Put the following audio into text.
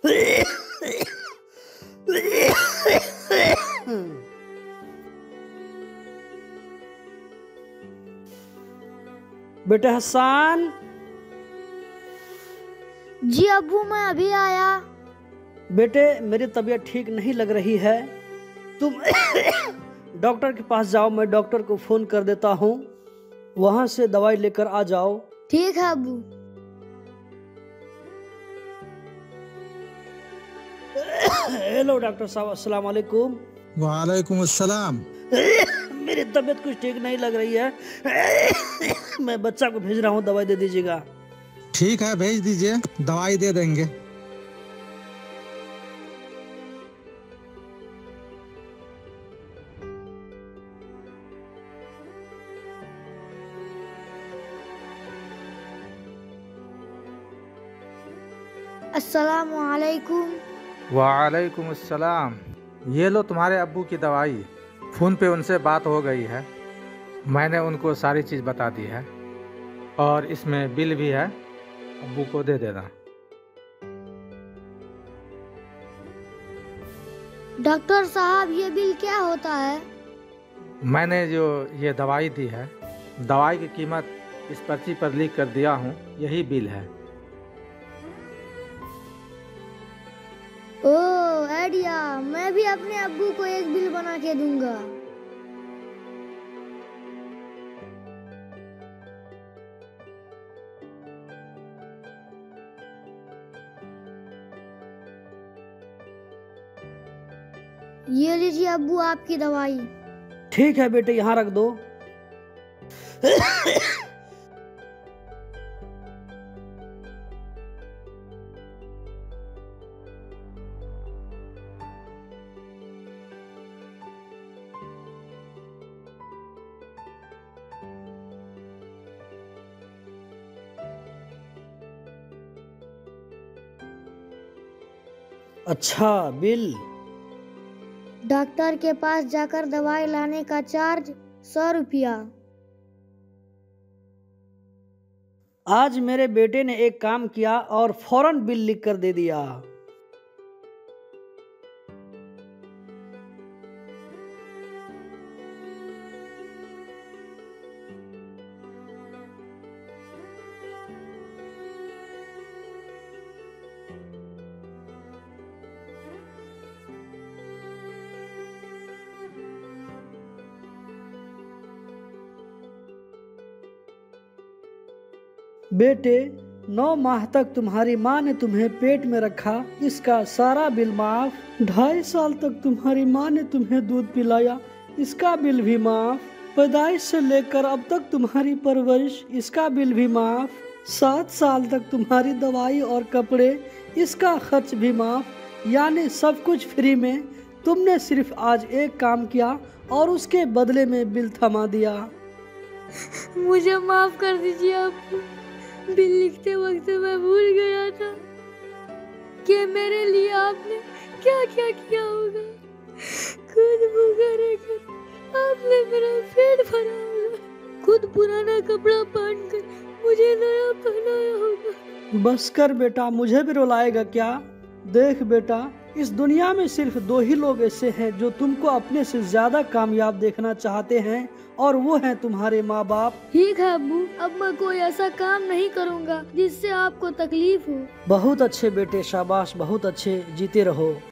बेटे हसन। जी अब्बू, मैं अभी आया। बेटे मेरी तबीयत ठीक नहीं लग रही है, तुम डॉक्टर के पास जाओ, मैं डॉक्टर को फोन कर देता हूँ, वहां से दवाई लेकर आ जाओ। ठीक है अब्बू। हेलो डॉक्टर साहब, अस्सलाम वालेकुम। वालेकुम अस्सलाम। मेरी तबीयत कुछ ठीक नहीं लग रही है, मैं बच्चा को भेज रहा हूँ, दवाई दे दीजिएगा। ठीक है, भेज दीजिए, दवाई दे देंगे। अस्सलामु अलैकुम। वालेकुम अस्सलाम। ये लो तुम्हारे अब्बू की दवाई। फ़ोन पे उनसे बात हो गई है, मैंने उनको सारी चीज़ बता दी है और इसमें बिल भी है, अब्बू को दे देना। डॉक्टर साहब, ये बिल क्या होता है? मैंने जो ये दवाई दी है, दवाई की कीमत इस पर्ची पर लिख कर दिया हूँ, यही बिल है। ओह आइडिया, मैं भी अपने अब्बू को एक बिल बना के दूंगा। ये लीजिए अब्बू, आपकी दवाई। ठीक है बेटे, यहाँ रख दो। अच्छा, बिल। डॉक्टर के पास जाकर दवाई लाने का चार्ज 100 रुपया। आज मेरे बेटे ने एक काम किया और फौरन बिल लिख कर दे दिया। बेटे, 9 माह तक तुम्हारी माँ ने तुम्हें पेट में रखा, इसका सारा बिल माफ। 2.5 साल तक तुम्हारी माँ ने तुम्हें दूध पिलाया, इसका बिल भी माफ। पैदाइश से लेकर अब तक तुम्हारी परवरिश, इसका बिल भी माफ। 7 साल तक तुम्हारी दवाई और कपड़े, इसका खर्च भी माफ। यानी सब कुछ फ्री में। तुमने सिर्फ आज एक काम किया और उसके बदले में बिल थमा दिया। मुझे माफ कर दीजिए अब्बू, बिल लिखते वक्त मैं भूल गया था कि मेरे लिए आपने क्या क्या किया होगा। खुद भूखा रहकर आपने मेरा पेट भरा होगा, खुद पुराना कपड़ा पहनकर मुझे नया पहनाया होगा। बस कर बेटा, मुझे भी रुलाएगा क्या? देख बेटा, इस दुनिया में सिर्फ 2 ही लोग ऐसे हैं जो तुमको अपने से ज्यादा कामयाब देखना चाहते हैं, और वो हैं तुम्हारे माँ बाप। ठीक है अब्बू, अब मैं कोई ऐसा काम नहीं करूँगा जिससे आपको तकलीफ हो। बहुत अच्छे बेटे, शाबाश, बहुत अच्छे, जीते रहो।